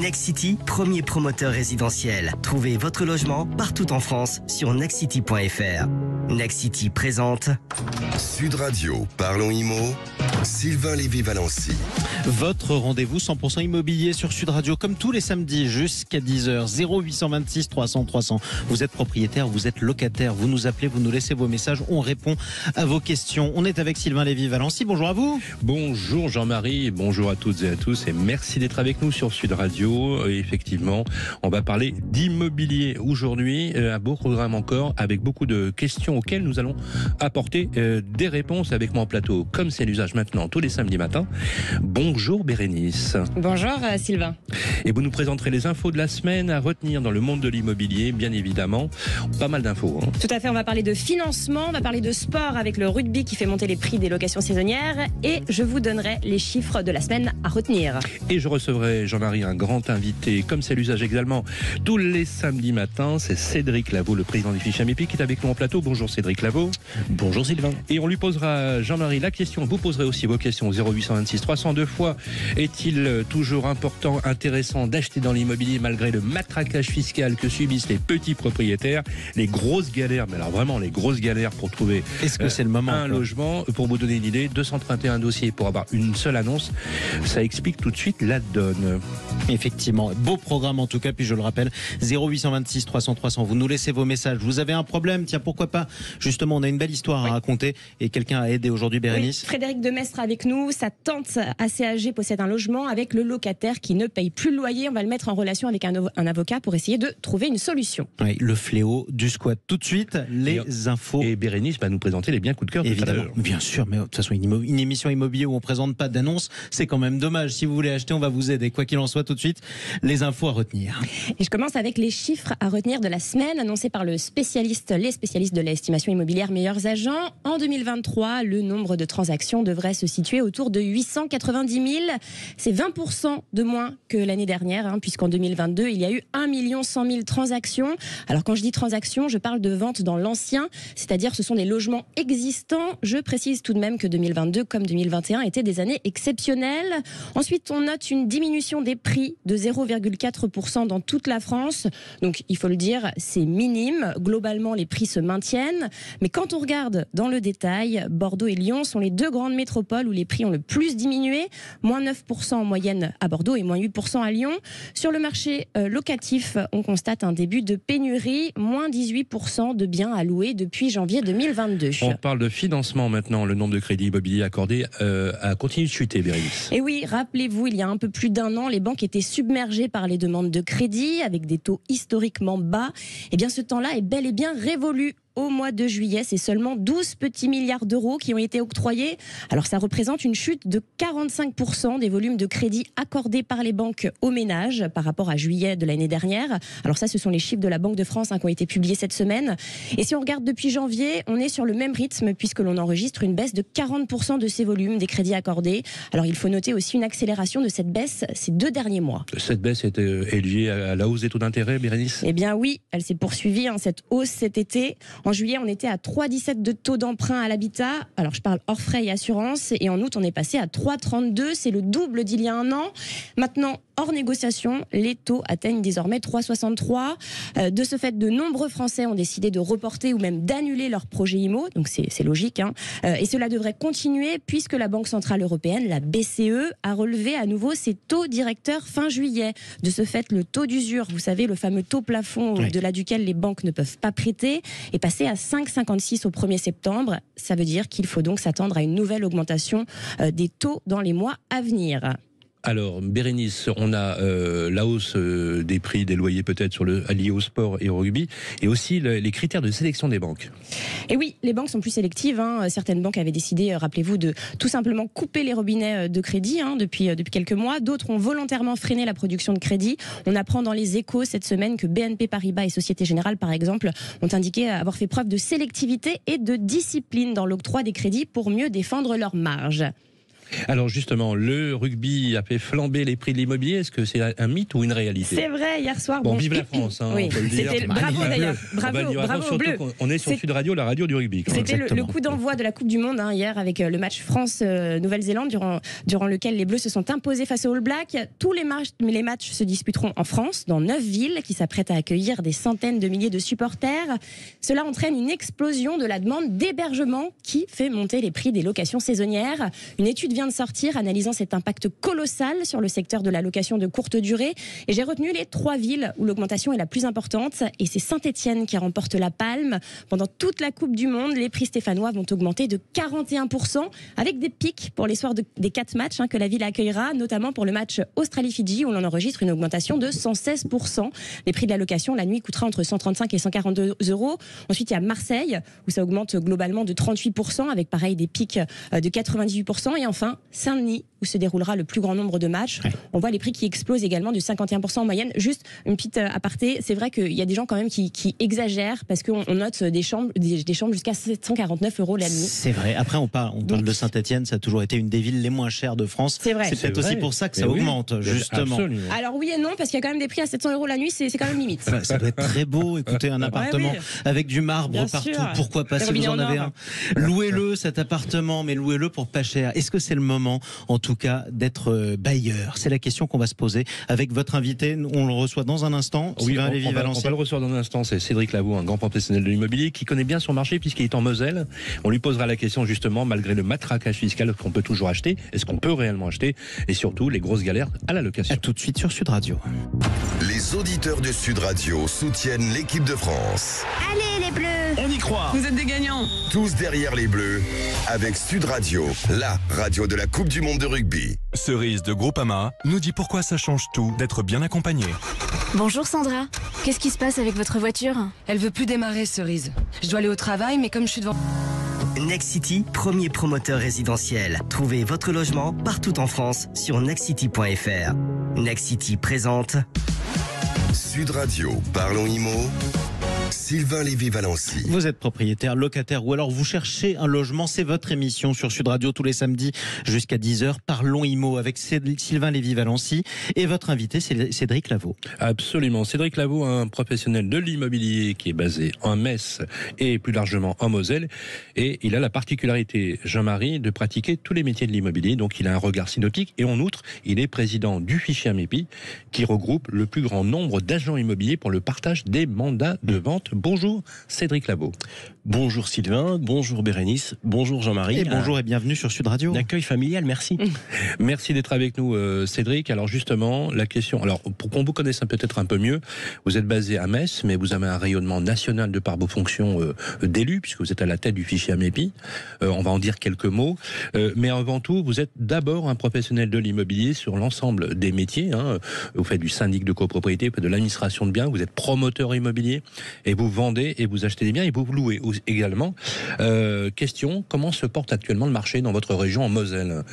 Nexity, premier promoteur résidentiel. Trouvez votre logement partout en France sur nexity.fr. Nexity présente Sud Radio, parlons IMO, Sylvain Lévy-Valency. Votre rendez-vous 100% immobilier sur Sud Radio, comme tous les samedis jusqu'à 10h. 0826 300 300. Vous êtes propriétaire, vous êtes locataire, vous nous appelez, vous nous laissez vos messages, on répond à vos questions. On est avec Sylvain Lévy-Valency. Bonjour à vous. Bonjour Jean-Marie, bonjour à toutes et à tous et merci d'être avec nous sur Sud Radio. Et effectivement, on va parler d'immobilier aujourd'hui, un beau programme encore avec beaucoup de questions auxquelles nous allons apporter des réponses avec moi en plateau, comme c'est l'usage maintenant tous les samedis matins. Bonjour Bérénice. Bonjour Sylvain. Et vous nous présenterez les infos de la semaine à retenir dans le monde de l'immobilier, bien évidemment. Pas mal d'infos. Tout à fait, on va parler de financement, on va parler de sport avec le rugby qui fait monter les prix des locations saisonnières et je vous donnerai les chiffres de la semaine à retenir. Et je recevrai Jean-Marie, un grand invité, comme c'est l'usage également, tous les samedis matins. C'est Cédric Lavaux, le président du Fiche Amépi, qui est avec nous en plateau. Bonjour Cédric Lavaux. Bonjour Sylvain. Et on lui posera, Jean-Marie, la question. Vous poserez aussi vos questions. 0826 302 fois. Est-il toujours important, intéressant d'acheter dans l'immobilier malgré le matraquage fiscal que subissent les petits propriétaires, les grosses galères, mais alors vraiment les grosses galères pour trouver Est-ce que c'est le moment, un logement? Pour vous donner une idée, 231 dossiers pour avoir une seule annonce. Ça explique tout de suite la donne. Effectivement, beau programme en tout cas, puis je le rappelle, 0826 300 300, vous nous laissez vos messages, vous avez un problème, tiens pourquoi pas, justement on a une belle histoire à raconter et quelqu'un a aidé aujourd'hui Bérénice. Oui, Frédéric Demestre avec nous, sa tante assez âgée possède un logement avec le locataire qui ne paye plus le loyer, on va le mettre en relation avec un avocat pour essayer de trouver une solution. Oui, le fléau du squat. Tout de suite, les infos. Et Bérénice va nous présenter les biens coups de cœur. Évidemment, bien sûr, mais de toute façon une émission immobilier où on présente pas d'annonce, c'est quand même dommage. Si vous voulez acheter, on va vous aider. Quoi qu'il en soit, tout de suite, les infos à retenir. Et je commence avec les chiffres à retenir de la semaine annoncés par les spécialistes de l'estimation immobilière Meilleurs Agents. En 2023, le nombre de transactions devrait se situer autour de 890 000. C'est 20% de moins que l'année dernière, puisqu'en 2022, il y a eu 1 100 000 transactions. Alors quand je dis transactions, je parle de ventes dans l'ancien, c'est-à-dire ce sont des logements existants. Je précise tout de même que 2022 comme 2021 étaient des années exceptionnelles. Ensuite, on note une diminution des prix de 0,4% dans toute la France. Donc, il faut le dire, c'est minime. Globalement, les prix se maintiennent. Mais quand on regarde dans le détail, Bordeaux et Lyon sont les deux grandes métropoles où les prix ont le plus diminué. Moins 9% en moyenne à Bordeaux et moins 8% à Lyon. Sur le marché locatif, on constate un début de pénurie. Moins 18% de biens à louer depuis janvier 2022. On parle de financement maintenant. Le nombre de crédits immobiliers accordés a continué de chuter, Bérénice. Et oui, rappelez-vous, il y a un peu plus d'un an, les banques étaient submergées par les demandes de crédit avec des taux historiquement bas. Eh bien, ce temps-là est bel et bien révolu. Au mois de juillet, c'est seulement 12 petits milliards d'euros qui ont été octroyés. Alors ça représente une chute de 45% des volumes de crédit accordés par les banques aux ménages par rapport à juillet de l'année dernière. Alors ça, ce sont les chiffres de la Banque de France qui ont été publiés cette semaine. Et si on regarde depuis janvier, on est sur le même rythme puisque l'on enregistre une baisse de 40% de ces volumes des crédits accordés. Alors il faut noter aussi une accélération de cette baisse ces 2 derniers mois. Cette baisse est liée à la hausse des taux d'intérêt, Bérénice? Eh bien oui, elle s'est poursuivie, cette hausse cet été. En juillet, on était à 3,17 de taux d'emprunt à l'habitat. Alors, je parle hors frais et assurance. Et en août, on est passé à 3,32. C'est le double d'il y a un an. Maintenant, hors négociation, les taux atteignent désormais 3,63. De ce fait, de nombreux Français ont décidé de reporter ou même d'annuler leur projet IMO. Donc, c'est logique. Et cela devrait continuer puisque la Banque Centrale Européenne, la BCE, a relevé à nouveau ses taux directeurs fin juillet. De ce fait, le taux d'usure, vous savez, le fameux taux plafond au-delà duquel les banques ne peuvent pas prêter, est passé à 5,56 au 1er septembre. Ça veut dire qu'il faut donc s'attendre à une nouvelle augmentation des taux dans les mois à venir. Alors, Bérénice, on a la hausse des prix des loyers peut-être liés au sport et au rugby, et aussi les critères de sélection des banques. Et oui, les banques sont plus sélectives. Certaines banques avaient décidé, rappelez-vous, de tout simplement couper les robinets de crédit depuis quelques mois. D'autres ont volontairement freiné la production de crédit. On apprend dans les Échos cette semaine que BNP Paribas et Société Générale, par exemple, ont indiqué avoir fait preuve de sélectivité et de discipline dans l'octroi des crédits pour mieux défendre leurs marges. Alors justement, le rugby a fait flamber les prix de l'immobilier. Est-ce que c'est un mythe ou une réalité? C'est vrai, hier soir. Bon, vive la France, hein, oui, on peut le dire. bravo d'ailleurs. Bravo Bleu. On est sur Sud Radio, la radio du rugby. C'était le coup d'envoi de la Coupe du Monde hier avec le match France-Nouvelle-Zélande durant lequel les Bleus se sont imposés face aux All Blacks. Tous les matchs se disputeront en France, dans 9 villes qui s'apprêtent à accueillir des centaines de milliers de supporters. Cela entraîne une explosion de la demande d'hébergement qui fait monter les prix des locations saisonnières. Une étude vient de sortir analysant cet impact colossal sur le secteur de la location de courte durée. Et j'ai retenu les 3 villes où l'augmentation est la plus importante. Et c'est Saint-Étienne qui remporte la palme. Pendant toute la Coupe du Monde, les prix stéphanois vont augmenter de 41%, avec des pics pour les soirs des 4 matchs que la ville accueillera, notamment pour le match Australie-Fidji où l'on enregistre une augmentation de 116%. Les prix de la location la nuit coûtera entre 135 et 142 euros. Ensuite, il y a Marseille où ça augmente globalement de 38%, avec pareil des pics de 98%. Et enfin, Saint-Denis où se déroulera le plus grand nombre de matchs. On voit les prix qui explosent également de 51% en moyenne. Juste une petite aparté, c'est vrai qu'il y a des gens quand même qui exagèrent parce qu'on note des chambres jusqu'à 749 euros la nuit. C'est vrai. Après, on parle de Saint-Étienne, ça a toujours été une des villes les moins chères de France. C'est vrai. C'est peut-être aussi pour ça que ça augmente, justement. Absolument. Alors oui et non, parce qu'il y a quand même des prix à 700 euros la nuit, c'est quand même limite. Ça doit être très beau. Écoutez, un appartement avec du marbre Bien partout. sûr. Pourquoi pas, si vous en avez un? Louez-le, cet appartement, mais louez-le pour pas cher. Est-ce que c'est le moment, en tout cas, d'être bailleur? C'est la question qu'on va se poser avec votre invité. On le reçoit dans un instant. Oui, on va le recevoir dans un instant. C'est Cédric Lavaux, un grand professionnel de l'immobilier qui connaît bien son marché puisqu'il est en Moselle. On lui posera la question justement, malgré le matraquage fiscal qu'on peut toujours acheter, est-ce qu'on peut réellement acheter? Et surtout, les grosses galères à la location. À tout de suite sur Sud Radio. Les auditeurs de Sud Radio soutiennent l'équipe de France. Allez les Bleus! On y croit. Vous êtes des gagnants. Tous derrière les Bleus, avec Sud Radio, la radio de la Coupe du Monde de rugby. Cerise de Groupama nous dit pourquoi ça change tout d'être bien accompagné. Bonjour Sandra, qu'est-ce qui se passe avec votre voiture? Elle veut plus démarrer, Cerise. Je dois aller au travail, mais comme je suis devant... Nexity, premier promoteur résidentiel. Trouvez votre logement partout en France sur nexity.fr. Nexity présente Sud Radio, parlons IMO. Sylvain Lévy-Valency. Vous êtes propriétaire, locataire ou alors vous cherchez un logement, c'est votre émission sur Sud Radio tous les samedis jusqu'à 10h. Parlons IMO avec Sylvain Lévy-Valency et votre invité c'est Cédric Lavaux. Absolument. Cédric Lavaux, un professionnel de l'immobilier qui est basé en Metz et plus largement en Moselle. Et il a la particularité, Jean-Marie, de pratiquer tous les métiers de l'immobilier. Donc il a un regard synoptique et en outre, il est président du fichier AMEPI qui regroupe le plus grand nombre d'agents immobiliers pour le partage des mandats de vente. Bonjour Cédric Lavaux. Bonjour Sylvain, bonjour Bérénice, bonjour Jean-Marie. Et bonjour et bienvenue sur Sud Radio. Un accueil familial, merci. Merci d'être avec nous Cédric. Alors justement, la question, alors pour qu'on vous connaisse peut-être un peu mieux, vous êtes basé à Metz, mais vous avez un rayonnement national de par vos fonctions d'élu, puisque vous êtes à la tête du fichier AMEPI. On va en dire quelques mots. Mais avant tout, vous êtes d'abord un professionnel de l'immobilier sur l'ensemble des métiers. Vous faites du syndic de copropriété, vous faites de l'administration de biens, vous êtes promoteur immobilier, et vous vendez et vous achetez des biens et vous louez également. Question, comment se porte actuellement le marché dans votre région en Moselle?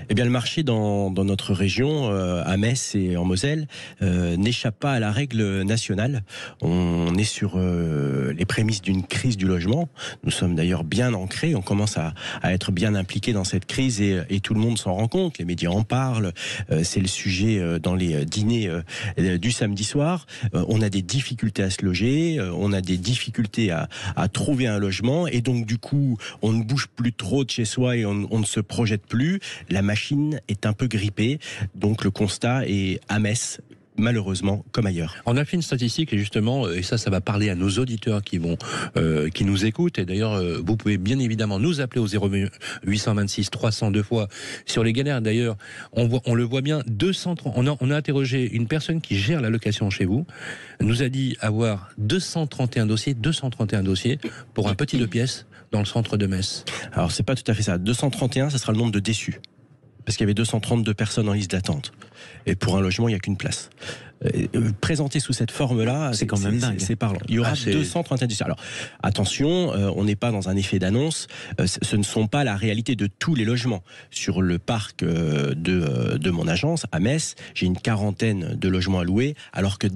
Eh bien, le marché dans notre région, à Metz et en Moselle, n'échappe pas à la règle nationale. On est sur les prémices d'une crise du logement. Nous sommes d'ailleurs bien ancrés. On commence à être bien impliqués dans cette crise et tout le monde s'en rend compte. Les médias en parlent. C'est le sujet dans les dîners du samedi soir. On a des difficultés à se loger. On a des difficultés à trouver un logement. Et donc, du coup, on ne bouge plus trop de chez soi et on ne se projette plus. La machine est un peu grippée. Donc, le constat est à Metz, malheureusement, comme ailleurs. On a fait une statistique et justement, et ça va parler à nos auditeurs qui nous écoutent. Et d'ailleurs, vous pouvez bien évidemment nous appeler au 0826 302 fois sur les galères. D'ailleurs, on le voit bien, 230. On a interrogé une personne qui gère la location chez vous, nous a dit avoir 231 dossiers pour un petit 2 pièces dans le centre de Metz. Alors, c'est pas tout à fait ça. 231, ça sera le nombre de déçus. Parce qu'il y avait 232 personnes en liste d'attente. Et pour un logement, il n'y a qu'une place. présenté sous cette forme-là, c'est quand même dingue. C'est parlant. Il y aura 2 centres interdits. Alors, attention, on n'est pas dans un effet d'annonce. Ce ne sont pas la réalité de tous les logements. Sur le parc de mon agence, à Metz, j'ai une 40aine de logements à louer, alors que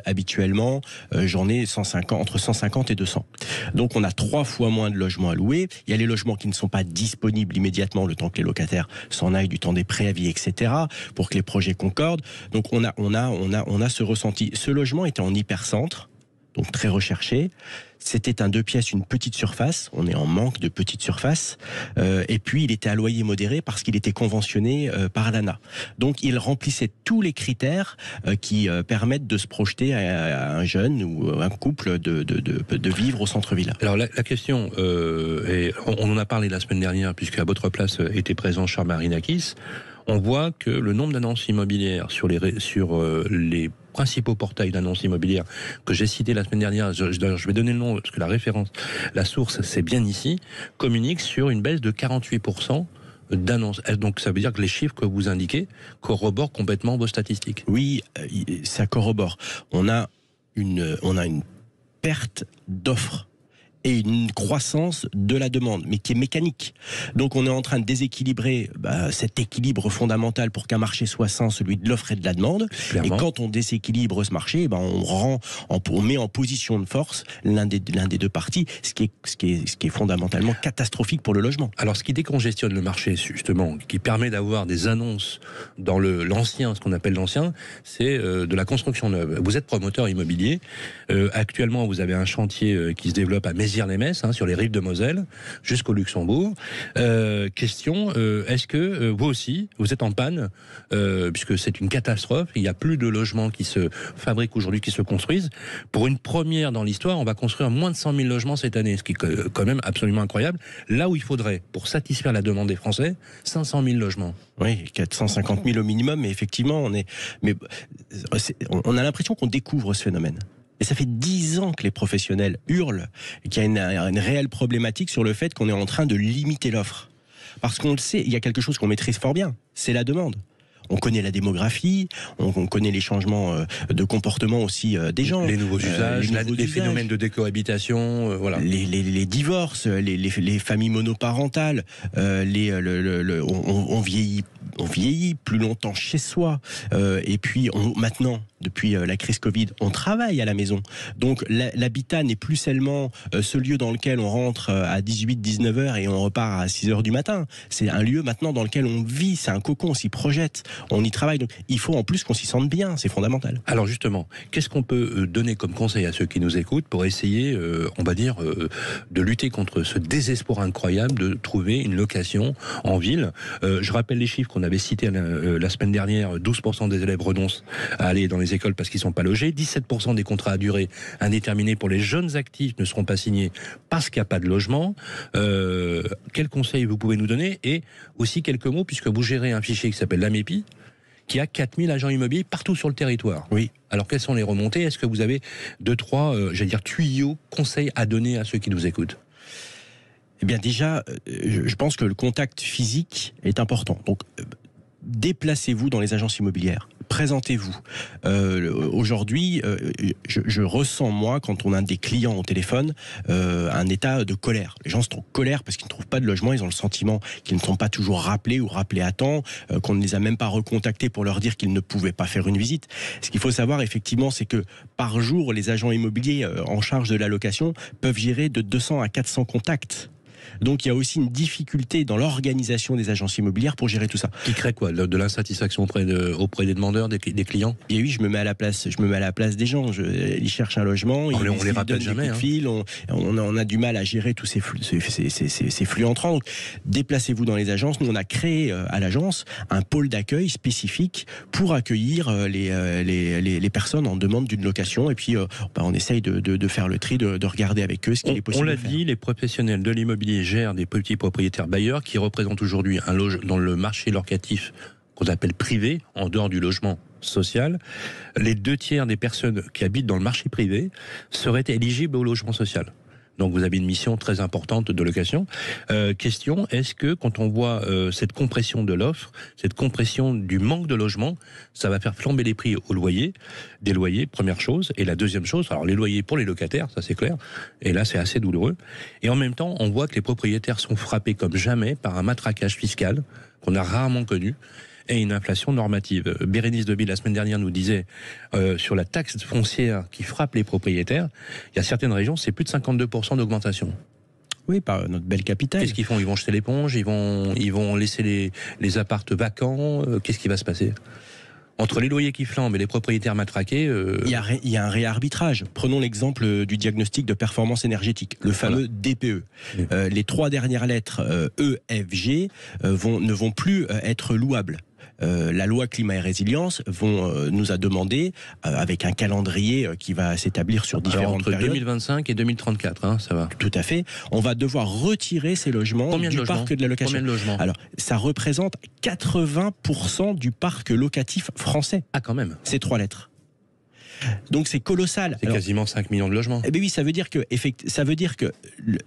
habituellement, j'en ai entre 150 et 200. Donc, on a 3 fois moins de logements à louer. Il y a les logements qui ne sont pas disponibles immédiatement, le temps que les locataires s'en aillent, du temps des préavis, etc., pour que les projets concordent. Donc, on a ce ressenti. Ce logement était en hypercentre, donc très recherché. C'était un 2 pièces, une petite surface. On est en manque de petite surface. Et puis, il était à loyer modéré parce qu'il était conventionné par l'ANA. Donc, il remplissait tous les critères qui permettent de se projeter à un jeune ou un couple de vivre au centre-ville. Alors, la question, on en a parlé la semaine dernière, puisque à votre place était présent Charles Marinakis. On voit que le nombre d'annonces immobilières sur les principaux portails d'annonces immobilières que j'ai cités la semaine dernière, je vais donner le nom parce que la source c'est bien ici, communique sur une baisse de 48% d'annonces. Donc ça veut dire que les chiffres que vous indiquez corroborent complètement vos statistiques. Oui, ça corrobore. On a une perte d'offres et une croissance de la demande, mais qui est mécanique. Donc on est en train de déséquilibrer cet équilibre fondamental pour qu'un marché soit sain, celui de l'offre et de la demande. Clairement. Et quand on déséquilibre ce marché, on met en position de force l'un des 2 parties, ce qui est fondamentalement catastrophique pour le logement. Alors ce qui décongestionne le marché, justement, qui permet d'avoir des annonces dans l'ancien, ce qu'on appelle l'ancien, c'est de la construction neuve. Vous êtes promoteur immobilier. Actuellement, vous avez un chantier qui se développe à Mézières-les-Metz, sur les rives de Moselle, jusqu'au Luxembourg. Question, est-ce que vous aussi, vous êtes en panne, puisque c'est une catastrophe, il n'y a plus de logements qui se fabriquent aujourd'hui, qui se construisent. Pour une première dans l'histoire, on va construire moins de 100 000 logements cette année, ce qui est quand même absolument incroyable. Là où il faudrait, pour satisfaire la demande des Français, 500 000 logements. Oui, 450 000 au minimum, mais effectivement, on a l'impression qu'on découvre ce phénomène. Et ça fait 10 ans que les professionnels hurlent et qu'il y a une réelle problématique sur le fait qu'on est en train de limiter l'offre. Parce qu'on le sait, il y a quelque chose qu'on maîtrise fort bien, c'est la demande. On connaît la démographie, on connaît les changements de comportement aussi des gens. Les nouveaux usages, les phénomènes de décohabitation, voilà. Les divorces, les familles monoparentales, on vieillit plus longtemps chez soi. Et puis maintenant, depuis la crise Covid, on travaille à la maison. Donc l'habitat n'est plus seulement ce lieu dans lequel on rentre à 18-19 heures et on repart à 6 heures du matin. C'est un lieu maintenant dans lequel on vit, c'est un cocon, on s'y projette, on y travaille. Donc il faut en plus qu'on s'y sente bien, c'est fondamental. Alors justement, qu'est-ce qu'on peut donner comme conseil à ceux qui nous écoutent pour essayer, on va dire, de lutter contre ce désespoir incroyable de trouver une location en ville? Je rappelle les chiffres qu'on avait cités la semaine dernière. 12% des élèves renoncent à aller dans les écoles parce qu'ils ne sont pas logés. 17% des contrats à durée indéterminée pour les jeunes actifs ne seront pas signés parce qu'il n'y a pas de logement. Quels conseils vous pouvez nous donner? Et aussi quelques mots, puisque vous gérez un fichier qui s'appelle l'AMEPI, qui a 4000 agents immobiliers partout sur le territoire. Oui. Alors, quelles sont les remontées? Est-ce que vous avez 2-3, tuyaux, conseils à donner à ceux qui nous écoutent? Eh bien, déjà, je pense que le contact physique est important. Donc, déplacez-vous dans les agences immobilières. Présentez-vous. Aujourd'hui, je ressens, moi, quand on a des clients au téléphone, un état de colère. Les gens sont en colère parce qu'ils ne trouvent pas de logement. Ils ont le sentiment qu'ils ne sont pas toujours rappelés ou rappelés à temps, qu'on ne les a même pas recontactés pour leur dire qu'ils ne pouvaient pas faire une visite. Ce qu'il faut savoir, effectivement, c'est que par jour, les agents immobiliers en charge de la location peuvent gérer de 200 à 400 contacts. Donc il y a aussi une difficulté dans l'organisation des agences immobilières pour gérer tout ça. Qui crée quoi? De l'insatisfaction auprès des demandeurs, des clients? Et oui, je me mets à la place des gens. Ils cherchent un logement, on les rappelle jamais. On a du mal à gérer tous ces flux entrants. Donc déplacez-vous dans les agences. Nous on a créé à l'agence un pôle d'accueil spécifique pour accueillir les personnes en demande d'une location. Et puis on essaye de faire le tri, de regarder avec eux ce qu'il est possible. On l'a dit, les professionnels de l'immobilier gèrent des petits propriétaires bailleurs qui représentent aujourd'hui dans le marché locatif qu'on appelle privé, en dehors du logement social. Les 2 tiers des personnes qui habitent dans le marché privé seraient éligibles au logement social. Donc vous avez une mission très importante de location. Question, est-ce que quand on voit cette compression de l'offre, cette compression du manque de logement, ça va faire flamber les prix au loyer, des loyers, première chose. Et la deuxième chose, alors les loyers pour les locataires, ça c'est clair. Et là c'est assez douloureux. Et en même temps, on voit que les propriétaires sont frappés comme jamais par un matraquage fiscal qu'on a rarement connu. Et une inflation normative. Bérénice Deby, la semaine dernière, nous disait sur la taxe foncière qui frappe les propriétaires, il y a certaines régions, c'est plus de 52% d'augmentation. Oui, par notre belle capitale. Qu'est-ce qu'ils font? Ils vont jeter l'éponge, ils vont laisser les appartes vacants. Qu'est-ce qui va se passer? Entre les loyers qui flambent et les propriétaires matraqués... Il y a un réarbitrage. Prenons l'exemple du diagnostic de performance énergétique, le fameux DPE. Les 3 dernières lettres E, F, G ne vont plus être louables. La loi climat et résilience nous a demandé, avec un calendrier qui va s'établir sur différentes entre périodes. 2025 et 2034, hein, ça va. Tout à fait. On va devoir retirer ces logements du parc de la location. Combien de logements? Alors, ça représente 80% du parc locatif français. Ah, quand même. Ces 3 lettres. Donc c'est colossal. C'est quasiment 5 millions de logements. Eh bien oui, ça veut dire que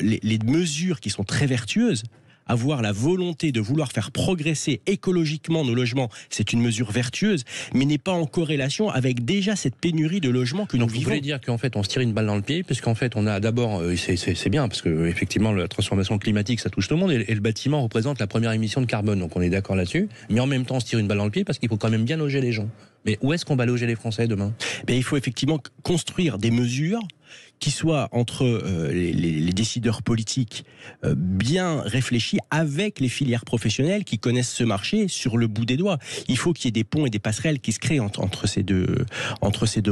les mesures qui sont très vertueuses, avoir la volonté de vouloir faire progresser écologiquement nos logements, c'est une mesure vertueuse, mais n'est pas en corrélation avec déjà cette pénurie de logements que nous vivons. Vous voulez dire qu'en fait on se tire une balle dans le pied, puisqu'en fait on a d'abord, c'est bien, parce que effectivement la transformation climatique ça touche tout le monde, et le bâtiment représente la première émission de carbone, donc on est d'accord là-dessus, mais en même temps on se tire une balle dans le pied parce qu'il faut quand même bien loger les gens. Mais où est-ce qu'on va loger les Français demain? Il faut effectivement construire des mesures qui soient entre les décideurs politiques bien réfléchis avec les filières professionnelles qui connaissent ce marché sur le bout des doigts. Il faut qu'il y ait des ponts et des passerelles qui se créent entre ces deux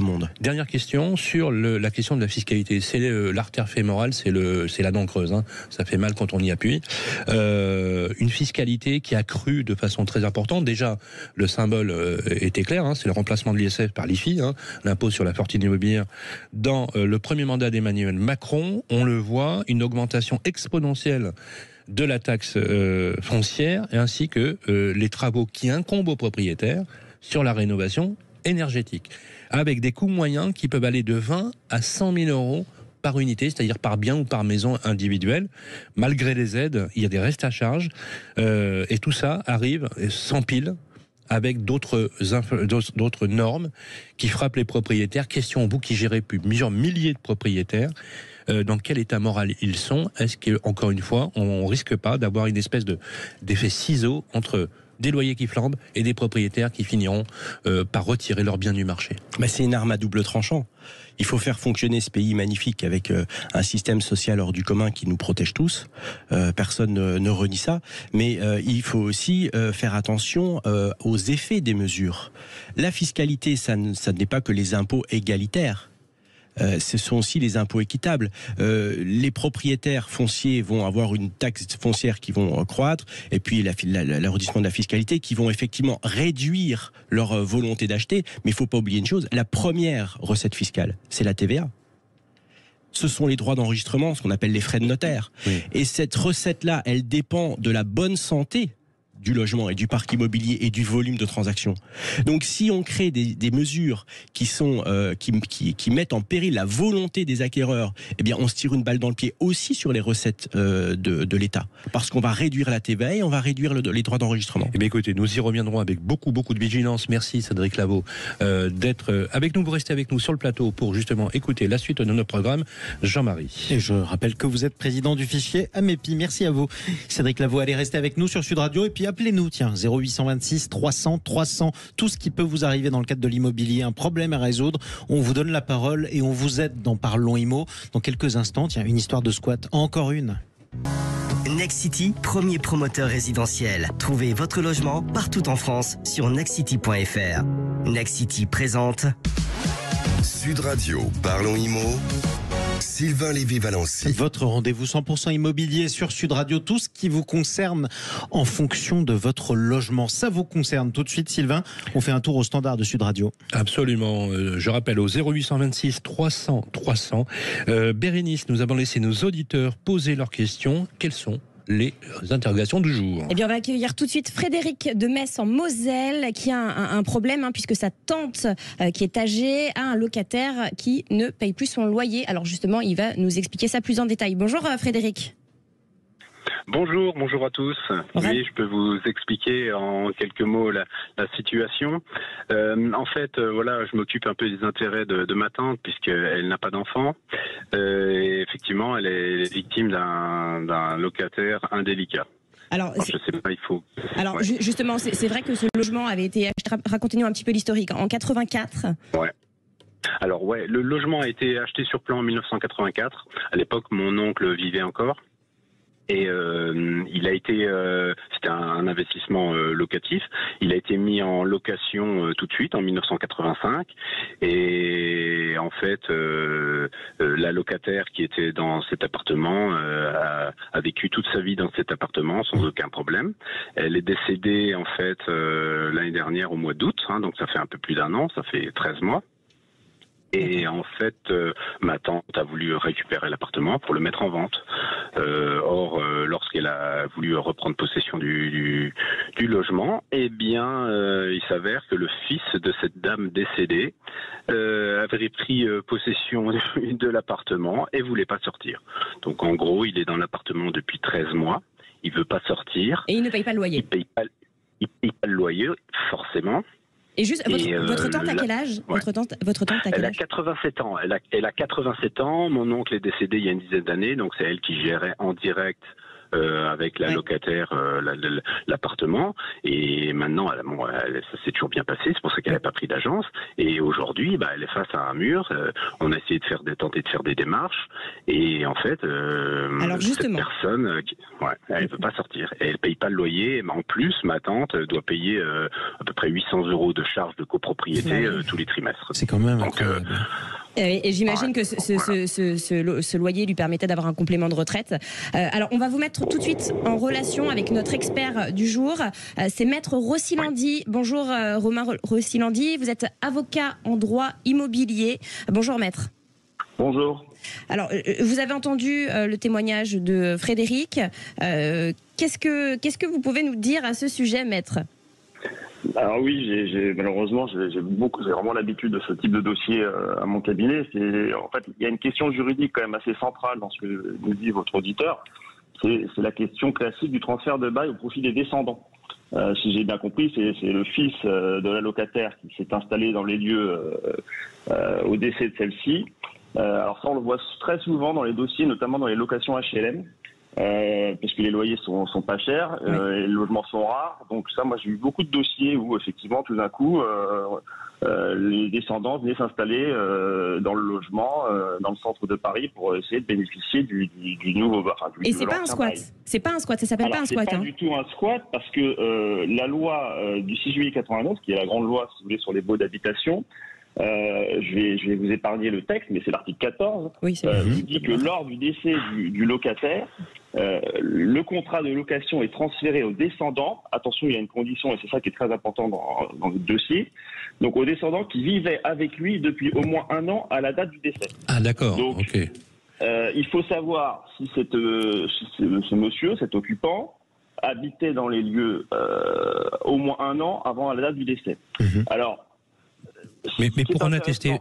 mondes. Dernière question sur la question de la fiscalité. C'est l'artère fémorale, c'est la dent creuse. Hein. Ça fait mal quand on y appuie. Une fiscalité qui a cru de façon très importante. Déjà, le symbole était clair. Hein, c'est le remplacement de l'ISF par l'IFI, hein, l'impôt sur la fortune immobilière. Dans le premier mandat d'Emmanuel Macron, on le voit, une augmentation exponentielle de la taxe foncière, ainsi que les travaux qui incombent aux propriétaires sur la rénovation énergétique, avec des coûts moyens qui peuvent aller de 20 à 100 000 euros par unité, c'est-à-dire par bien ou par maison individuelle. Malgré les aides, il y a des restes à charge, et tout ça arrive, s'empile avec d'autres normes qui frappent les propriétaires. Question, vous qui gérez plusieurs milliers de propriétaires, dans quel état moral ils sont? Est-ce qu'encore une fois, on risque pas d'avoir une espèce d'effet ciseau entre des loyers qui flambent et des propriétaires qui finiront par retirer leurs biens du marché? C'est une arme à double tranchant. Il faut faire fonctionner ce pays magnifique avec un système social hors du commun qui nous protège tous. Personne ne renie ça. Mais il faut aussi faire attention aux effets des mesures. La fiscalité, ça n'est pas que les impôts égalitaires. Ce sont aussi les impôts équitables. Les propriétaires fonciers vont avoir une taxe foncière qui vont croître, et puis l'arrondissement de la fiscalité qui vont effectivement réduire leur volonté d'acheter. Mais il ne faut pas oublier une chose, la première recette fiscale, c'est la TVA. Ce sont les droits d'enregistrement, ce qu'on appelle les frais de notaire. Oui. Et cette recette-là, elle dépend de la bonne santé du logement et du parc immobilier et du volume de transactions. Donc si on crée des mesures qui mettent en péril la volonté des acquéreurs, eh bien on se tire une balle dans le pied aussi sur les recettes de l'État, parce qu'on va réduire la TVA et on va réduire les droits d'enregistrement. Eh bien écoutez, nous y reviendrons avec beaucoup de vigilance. Merci Cédric Lavaux d'être avec nous. Vous restez avec nous sur le plateau pour justement écouter la suite de notre programme. Jean-Marie. Et je rappelle que vous êtes président du fichier Amepi. Merci à vous Cédric Lavaux. Allez rester avec nous sur Sud Radio, et puis appelez-nous, 0826 300 300, tout ce qui peut vous arriver dans le cadre de l'immobilier, un problème à résoudre, on vous donne la parole et on vous aide dans Parlons Immo. Dans quelques instants, une histoire de squat, encore une. Nexity, premier promoteur résidentiel. Trouvez votre logement partout en France sur nexity.fr. Nexity présente Sud Radio, Parlons Immo. Sylvain Lévy-Valency. Votre rendez-vous 100% immobilier sur Sud Radio, tout ce qui vous concerne en fonction de votre logement. Ça vous concerne tout de suite, Sylvain. On fait un tour au standard de Sud Radio. Absolument. Je rappelle au 0826 300 300. Bérénice, nous avons laissé nos auditeurs poser leurs questions. Quelles sont les interrogations du jour. Eh bien, on va accueillir tout de suite Frédéric de Metz en Moselle qui a un problème puisque sa tante qui est âgée a un locataire qui ne paye plus son loyer. Alors justement, il va nous expliquer ça plus en détail. Bonjour Frédéric. Bonjour à tous. Oui, je peux vous expliquer en quelques mots la situation. En fait, voilà, je m'occupe un peu des intérêts de ma tante puisqu'elle n'a pas d'enfant. Et effectivement, elle est victime d'un locataire indélicat. Alors, je sais pas, il faut. Alors, justement, c'est vrai que ce logement avait été acheté. Racontez-nous un petit peu l'historique. En 84. Ouais. Alors ouais, le logement a été acheté sur plan en 1984. À l'époque, mon oncle vivait encore. Et il a été, c'était un investissement locatif. Il a été mis en location tout de suite en 1985. Et en fait, la locataire qui était dans cet appartement a vécu toute sa vie dans cet appartement sans aucun problème. Elle est décédée en fait l'année dernière au mois d'août, donc ça fait un peu plus d'un an, ça fait 13 mois. Et en fait, ma tante a voulu récupérer l'appartement pour le mettre en vente. Or, lorsqu'elle a voulu reprendre possession du logement, eh bien, il s'avère que le fils de cette dame décédée avait pris possession de l'appartement et voulait pas sortir. Donc, en gros, il est dans l'appartement depuis 13 mois. Il veut pas sortir. Et il ne paye pas le loyer. Il paye pas le loyer, forcément. Et juste, votre tante a quel âge? Ouais. Votre tante a quel âge? Elle a 87 ans. Elle a 87 ans. Mon oncle est décédé il y a une dizaine d'années, donc c'est elle qui gérait en direct avec la locataire l'appartement. Et maintenant, ça s'est toujours bien passé. C'est pour ça qu'elle n'a pas pris d'agence. Et aujourd'hui, elle est face à un mur. On a essayé de tenter de faire des démarches. Et en fait, alors justement, cette personne, elle ne peut pas sortir. Et elle paye pas le loyer. Mais en plus, ma tante doit payer à peu près 800 € de charges de copropriété tous les trimestres. C'est quand même incroyable. Et j'imagine que ce loyer lui permettait d'avoir un complément de retraite. Alors, on va vous mettre tout de suite en relation avec notre expert du jour. C'est Maître Rossilandi. Bonjour Romain Rossilandi. Vous êtes avocat en droit immobilier. Bonjour Maître. Bonjour. Alors, vous avez entendu le témoignage de Frédéric. Qu'est-ce que vous pouvez nous dire à ce sujet, Maître ? Alors oui, malheureusement, j'ai vraiment l'habitude de ce type de dossier à mon cabinet. En fait, il y a une question juridique quand même assez centrale dans ce que nous dit votre auditeur. C'est la question classique du transfert de bail au profit des descendants. Si j'ai bien compris, c'est le fils de la locataire qui s'est installé dans les lieux au décès de celle-ci. Alors ça, on le voit très souvent dans les dossiers, notamment dans les locations HLM. Parce que les loyers sont pas chers, et les logements sont rares. Donc ça, moi j'ai eu beaucoup de dossiers où effectivement tout d'un coup les descendants venaient s'installer dans le logement, dans le centre de Paris pour essayer de bénéficier du nouveau. Et c'est pas un squat. C'est pas un squat. Ça s'appelle pas un squat. C'est pas du tout un squat parce que la loi du 6 juillet 89, qui est la grande loi, si vous voulez, sur les baux d'habitation. Je vais vous épargner le texte, mais c'est l'article 14 qui dit que lors du décès du locataire, le contrat de location est transféré aux descendants. Attention, il y a une condition, et c'est ça qui est très important dans le dossier. Donc aux descendants qui vivaient avec lui depuis au moins 1 an à la date du décès. Ah d'accord, donc, ok. Il faut savoir si ce monsieur, cet occupant, habitait dans les lieux au moins 1 an avant la date du décès. Alors, mais pour en attester,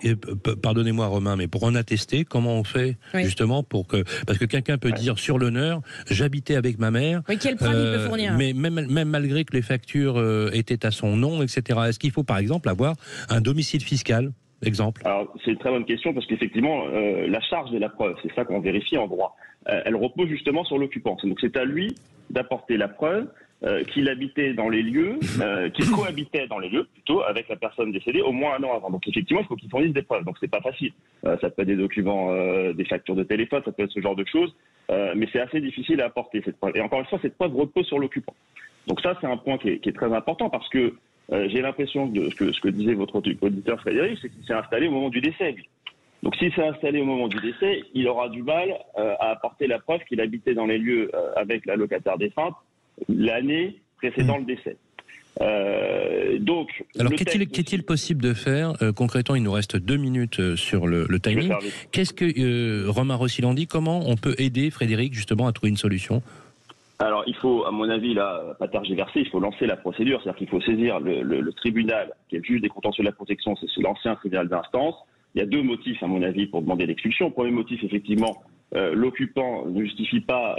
pardonnez-moi Romain, mais pour en attester, comment on fait justement parce que quelqu'un peut dire sur l'honneur, j'habitais avec ma mère. Oui, quelle preuve il peut fournir ? Mais même malgré que les factures étaient à son nom, etc. Est-ce qu'il faut par exemple avoir un domicile fiscal ? Exemple. Alors c'est une très bonne question parce qu'effectivement la charge de la preuve, c'est ça qu'on vérifie en droit. Elle repose justement sur l'occupant. Donc c'est à lui d'apporter la preuve qu'il habitait dans les lieux, qu'il cohabitait dans les lieux plutôt avec la personne décédée au moins 1 an avant. Donc effectivement, il faut qu'il fournisse des preuves. Donc c'est pas facile. Ça peut être des documents, des factures de téléphone, ça peut être ce genre de choses, mais c'est assez difficile à apporter cette preuve. Et encore une fois, cette preuve repose sur l'occupant. Donc ça, c'est un point qui est très important parce que j'ai l'impression que ce que disait votre auditeur Frédéric, c'est qu'il s'est installé au moment du décès, lui. Donc s'il s'est installé au moment du décès, il aura du mal à apporter la preuve qu'il habitait dans les lieux avec la locataire défunte l'année précédant le décès. Donc, alors qu'est-il possible de faire concrètement? Il nous reste 2 minutes sur le timing. Qu'est-ce que Romain Rossilandi, comment on peut aider Frédéric justement à trouver une solution? Alors, il faut, à mon avis, là, pas tergiverser, il faut lancer la procédure. C'est-à-dire qu'il faut saisir le tribunal, qui est le juge des contentieux de la protection, c'est l'ancien tribunal d'instance. Il y a deux motifs, à mon avis, pour demander l'expulsion. Premier motif, effectivement, l'occupant ne justifie pas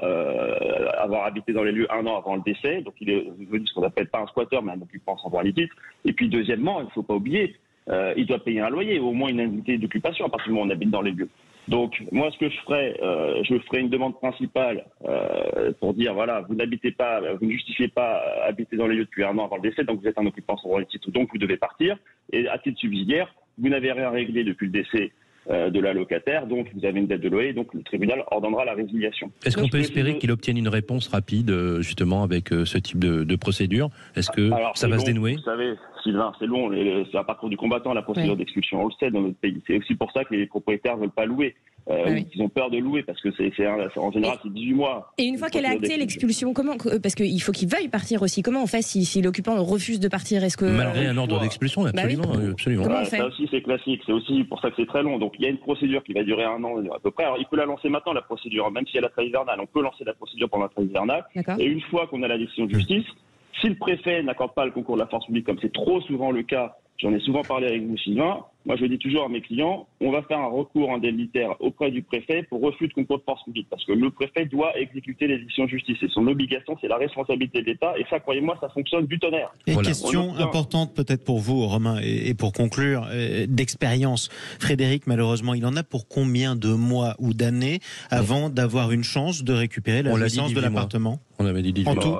avoir habité dans les lieux 1 an avant le décès. Donc, il est devenu ce qu'on appelle pas un squatteur, mais un occupant sans droit ni titre. Et puis, deuxièmement, il ne faut pas oublier, il doit payer un loyer, au moins une indemnité d'occupation à partir du moment où on habite dans les lieux. Donc, moi, ce que je ferai une demande principale pour dire, voilà, vous n'habitez pas, vous ne justifiez pas habiter dans les lieux depuis 1 an avant le décès, donc vous êtes un occupant sans droit ni titre, donc vous devez partir. Et à titre subsidiaire, vous n'avez rien réglé depuis le décès de la locataire, donc vous avez une dette de loyer, donc le tribunal ordonnera la résiliation. Est-ce qu'on peut espérer qu'il obtienne une réponse rapide, justement, avec ce type de procédure? Est-ce que ça va se dénouer? Vous savez, Sylvain, c'est long, c'est un parcours du combattant, la procédure d'expulsion, on le sait dans notre pays. C'est aussi pour ça que les propriétaires ne veulent pas louer. Ils ont peur de louer parce que en général c'est 18 mois. Et une fois qu'elle est actée, l'expulsion, comment, parce qu'il faut qu'il veuille partir aussi, comment on fait si l'occupant refuse de partir? Est-ce que malgré un ordre d'expulsion, absolument, absolument. Comment on fait? Ça aussi c'est classique, c'est aussi pour ça que c'est très long. Donc il y a une procédure qui va durer 1 an à peu près. Alors il peut la lancer maintenant, la procédure, même si elle a la trêve hivernale, on peut lancer la procédure pendant la trêve hivernale. Et une fois qu'on a la décision de justice, si le préfet n'accorde pas le concours de la force publique, comme c'est trop souvent le cas, j'en ai souvent parlé avec vous, Sylvain, moi je dis toujours à mes clients, on va faire un recours indemnitaire auprès du préfet pour refus de concours de force publique, parce que le préfet doit exécuter les décisions de justice. Et son obligation, c'est la responsabilité de l'État, et ça, croyez-moi, ça fonctionne du tonnerre. Et question importante peut-être pour vous, Romain, et pour conclure, d'expérience. Frédéric, malheureusement, il en a pour combien de mois ou d'années avant d'avoir une chance de récupérer la licence de l'appartement? On avait dit 18 mois. En tout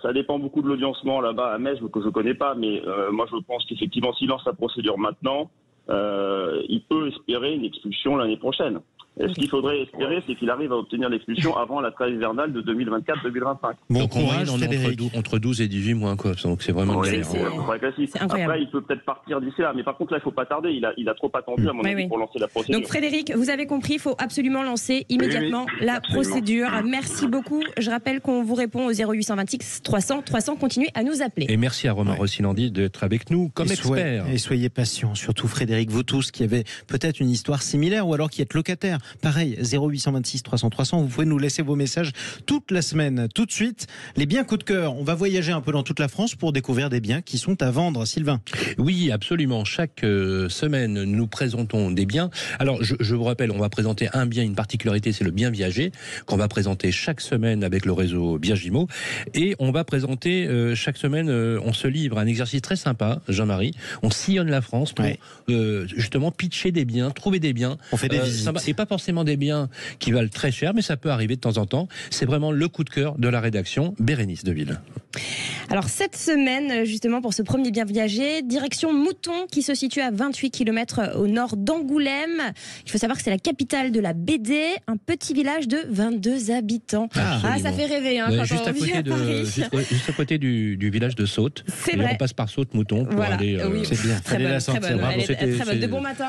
ça dépend beaucoup de l'audiencement là-bas à Metz, que je ne connais pas, mais moi je pense qu'effectivement, s'il lance sa procédure maintenant, il peut espérer une expulsion l'année prochaine. Et ce qu'il faudrait espérer, c'est qu'il arrive à obtenir l'expulsion avant la trêve hivernale de 2024-2025. Bon donc courage, on est entre 12 et 18 mois, quoi. Donc c'est vraiment une galère. C'est incroyable. Après, il peut peut-être partir d'ici là, mais par contre là, il ne faut pas tarder. Il a trop attendu à mon avis pour lancer la procédure. Donc Frédéric, vous avez compris, il faut absolument lancer immédiatement la procédure. Merci beaucoup. Je rappelle qu'on vous répond au 0826 300 300. Continuez à nous appeler. Et merci à Romain Rossilandi d'être avec nous comme expert. Et soyez patients, surtout Frédéric, vous tous qui avez peut-être une histoire similaire ou alors qui êtes locataire. Pareil, 0826 300 300, vous pouvez nous laisser vos messages toute la semaine. Tout de suite, les biens coup de cœur. On va voyager un peu dans toute la France pour découvrir des biens qui sont à vendre. Sylvain. Oui, absolument. Chaque semaine, nous présentons des biens. Alors, je vous rappelle, on va présenter un bien, une particularité, c'est le bien viager, qu'on va présenter chaque semaine avec le réseau Viagimo. Et on va présenter chaque semaine, on se livre à un exercice très sympa, Jean-Marie. On sillonne la France pour justement pitcher des biens, trouver des biens. On fait des visites. Et pas forcément des biens qui valent très cher, mais ça peut arriver de temps en temps. C'est vraiment le coup de cœur de la rédaction. Bérénice Deville. Alors cette semaine, justement, pour ce premier bien viager, direction Mouton, qui se situe à 28 km au nord d'Angoulême. Il faut savoir que c'est la capitale de la BD, un petit village de 22 habitants. Ça fait rêver quand juste on vit à Paris. Juste à côté du village de Saute. C'est vrai. On passe par Saute-Mouton pour aller... c'est bien. Très bonne. Elle est très bonne. De bon matin,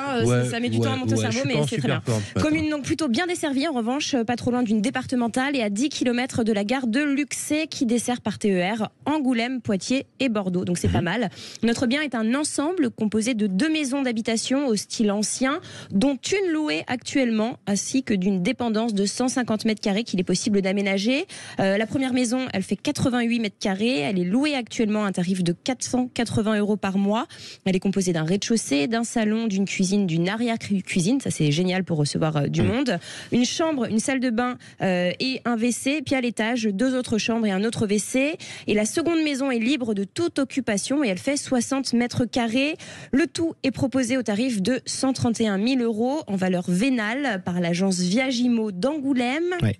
ça met du temps à monter au cerveau, mais c'est très bien. Commune donc plutôt bien desservie, en revanche, pas trop loin d'une départementale et à 10 km de la gare de Luxé qui dessert par TER Angoulême, Poitiers et Bordeaux. Donc c'est pas mal. Notre bien est un ensemble composé de 2 maisons d'habitation au style ancien, dont une louée actuellement, ainsi que d'une dépendance de 150 mètres carrés qu'il est possible d'aménager. La première maison, elle fait 88 mètres carrés. Elle est louée actuellement à un tarif de 480 € par mois. Elle est composée d'un rez-de-chaussée, d'un salon, d'une cuisine, d'une arrière-cuisine. Ça, c'est génial pour recevoir du monde. Une chambre, une salle de bain et un WC. Puis à l'étage, 2 autres chambres et un autre WC. Et la seconde maison est libre de toute occupation et elle fait 60 mètres carrés. Le tout est proposé au tarif de 131 000 € en valeur vénale par l'agence Viagimo d'Angoulême. Ouais.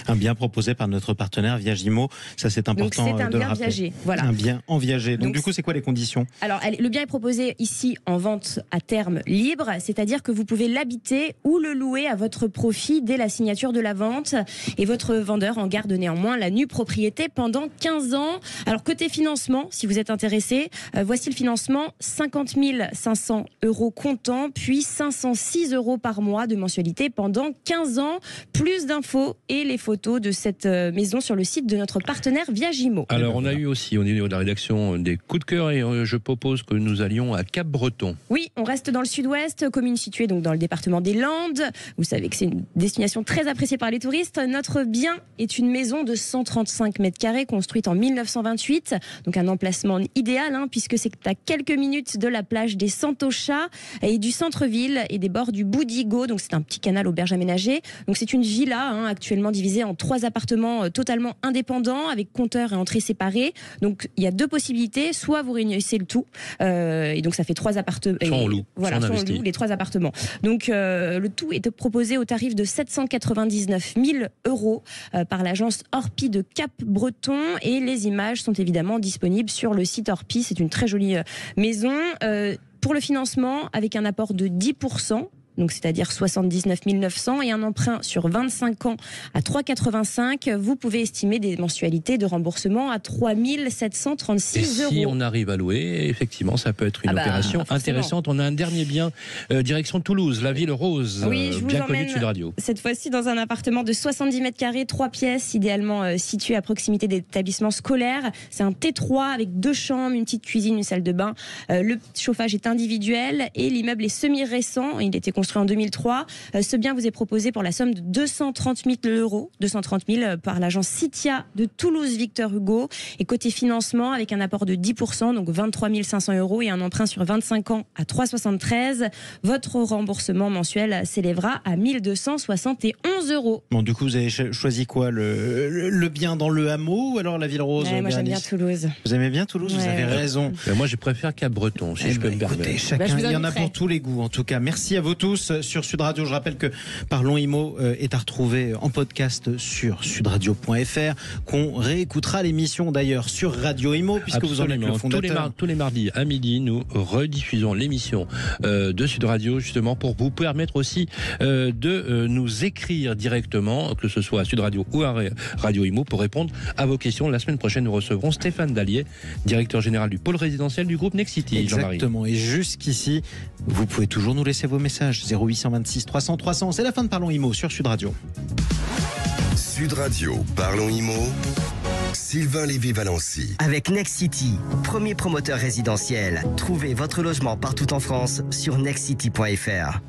Un bien proposé par notre partenaire Viagimo, ça c'est important de le rappeler. Viager, voilà. Un bien en viager. Donc du coup, c'est quoi les conditions? Alors, le bien est proposé ici en vente à terme libre, c'est-à-dire que vous pouvez l'habiter ou le louer à votre profit dès la signature de la vente. Et votre vendeur en garde néanmoins la nue propriété pendant 15 ans. Alors, côté financement, si vous êtes intéressé, voici le financement, 50 500 € comptant, puis 506 € par mois de mensualité pendant 15 ans. Plus d'infos et les les photos de cette maison sur le site de notre partenaire Viagimo. Alors, on a eu aussi au niveau de la rédaction des coups de cœur et je propose que nous allions à Cap-Breton. Oui, on reste dans le sud-ouest, commune située donc dans le département des Landes. Vous savez que c'est une destination très appréciée par les touristes. Notre bien est une maison de 135 mètres carrés construite en 1928. Donc un emplacement idéal puisque c'est à quelques minutes de la plage des Santochas et du centre-ville et des bords du Boudigo. Donc c'est un petit canal auberge aménagé. Donc c'est une villa actuellement divisée en 3 appartements totalement indépendants avec compteur et entrée séparée. Donc il y a 2 possibilités. Soit vous réunissez le tout et donc ça fait 3 appartements. Soit on loue, voilà, soit on soit on investit. loue les 3 appartements. Donc le tout est proposé au tarif de 799 000 € par l'agence Orpi de Cap-Breton et les images sont évidemment disponibles sur le site Orpi. C'est une très jolie maison. Pour le financement, avec un apport de 10%, donc c'est-à-dire 79 900 et un emprunt sur 25 ans à 3,85, vous pouvez estimer des mensualités de remboursement à 3 736 €. Si on arrive à louer, effectivement, ça peut être une opération intéressante. On a un dernier bien, direction Toulouse, la ville rose, oui, je vous bien connue de emmène Sud Radio. cette fois-ci dans un appartement de 70 mètres carrés, 3 pièces, idéalement situé à proximité d'établissements scolaires. C'est un T3 avec 2 chambres, une petite cuisine, une salle de bain. Le chauffage est individuel et l'immeuble est semi-récent. Il était construit en 2003. Ce bien vous est proposé pour la somme de 230 000 €, 230 000 par l'agence Citia de Toulouse Victor Hugo. Et côté financement, avec un apport de 10%, donc 23 500 € et un emprunt sur 25 ans à 3,73, votre remboursement mensuel s'élèvera à 1 271 €. Bon, du coup, vous avez choisi quoi, le bien dans le hameau ou alors la ville rose? Moi, j'aime bien Toulouse. Vous aimez bien Toulouse? Vous avez raison. Moi, je préfère Cap-Breton, si je peux me permettre. Chacun, il y en a pour tous les goûts. En tout cas, merci à vous tous sur Sud Radio. Je rappelle que Parlons Immo est à retrouver en podcast sur sudradio.fr, qu'on réécoutera l'émission d'ailleurs sur Radio Immo, puisque vous en êtes le fondateur. Tous les mardis à midi, nous rediffusons l'émission de Sud Radio, justement, pour vous permettre aussi de nous écrire directement, que ce soit à Sud Radio ou à Radio Immo, pour répondre à vos questions. La semaine prochaine, nous recevrons Stéphane Dallier, directeur général du pôle résidentiel du groupe Nexity. Exactement. Et jusqu'ici, vous pouvez toujours nous laisser vos messages. 0826 300 300. C'est la fin de Parlons Immo sur Sud Radio. Sud Radio, Parlons Immo, Sylvain Lévy-Valency. Avec Nexity, premier promoteur résidentiel. Trouvez votre logement partout en France sur nexity.fr.